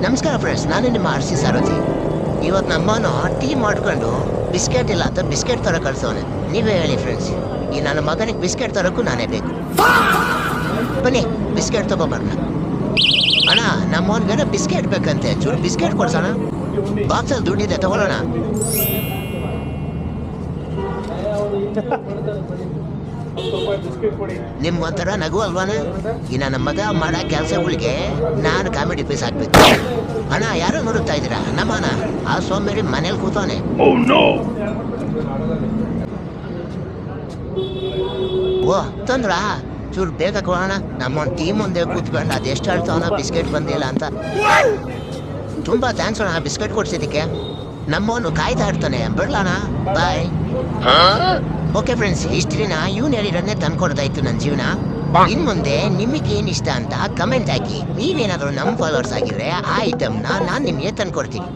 ನಮಸ್ಕಾರ ಫ್ರೆಂಡ್ಸ್, ನಾನು ನಿಮ್ಮ ಆರ್ ಸಿ ಸಾರಥಿ. ಇವತ್ತು ನಮ್ಮನು ಟೀ ಮಾಡ್ಕೊಂಡು ಬಿಸ್ಕೆಟ್ ಇಲ್ಲ ಅಂತ ಬಿಸ್ಕೆಟ್ ತರ ಕಳ್ಸೋನೆ. ನೀವೇ ಹೇಳಿ ಫ್ರೆಂಡ್ಸ್, ಈ ನನ್ನ ಮಗನಿಗೆ ಬಿಸ್ಕೆಟ್ ತರಕ್ಕೂ ನಾನೇ ಬೇಕು. ಬನ್ನಿ ಬಿಸ್ಕೆಟ್ ತಗೊಬರೋಣ. ಅಣ್ಣ, ನಮ್ಮವನ್ಗೇನೋ ಬಿಸ್ಕೆಟ್ ಬೇಕಂತೆ, ಚೂರು ಬಿಸ್ಕೆಟ್ ಕೊಡ್ಸೋಣ. ಬಾಕ್ಸಲ್ಲಿ ದುಡ್ಡಿದೆ, ತಗೊಳ್ಳೋಣ. ನಿಮ್ ಒಂಥರ ನಗು ಅಲ್ವಾನ? ಈ ನನ್ನ ಮಗ ಮಾಡೋ ಕೆಲಸಗಳಿಗೆ ನಾನು ಕಾಮಿಡಿ ಪೀಸ್ ಹಾಕ್ಬೇಕು. ಅಣ್ಣ, ಯಾರೋ ನೋಡುತ್ತಾ ಇದ್ದೀರಾ? ನಮ್ಮನ ಆ ಸೋಮೇರಿ ಮನೇಲಿ ಕೂತವನೆ. ಓ ತಂದ್ರ ಚೂರು ಬೇಗ ಕೊಡೋಣ. ನಮ್ಮೊಂದು ಟೀಮ್ ಮುಂದೆ ಕೂತ್ಕೊಂಡು ಅದೆಷ್ಟು ಹೇಳ್ತಾವನ ಬಿಸ್ಕೆಟ್ ಬಂದಿಲ್ಲ ಅಂತ. ತುಂಬಾ ಥ್ಯಾಂಕ್ಸ್ ಅಣ್ಣ ಬಿಸ್ಕೆಟ್ ಕೊಡ್ಸಿದ್ದಕ್ಕೆ. ನಮ್ಮವನು ಕಾಯ್ತಾ ಇರ್ತಾನೆ. ಬಿಡ್ಲಣ್ಣ, ಬಾಯ್. ಓಕೆ ಫ್ರೆಂಡ್ಸ್, ಹಿಸ್ಟ್ರಿನ ಇವ್ನು ಹೇಳಿರೋದನ್ನೇ ತಂದ್ಕೊಡ್ತಾಯಿತ್ತು ನನ್ನ ಜೀವನ. ಇನ್ ಮುಂದೆ ನಿಮಗೇನು ಇಷ್ಟ ಅಂತ ಕಮೆಂಟ್ ಹಾಕಿ. ನೀವೇನಾದರೂ ನಮ್ಮ ಫಾಲೋವರ್ಸ್ ಆಗಿದ್ರೆ ಆ ಐಟಮ್ನ ನಾನು ನಿಮಗೆ ತಂದ್ಕೊಡ್ತೀನಿ.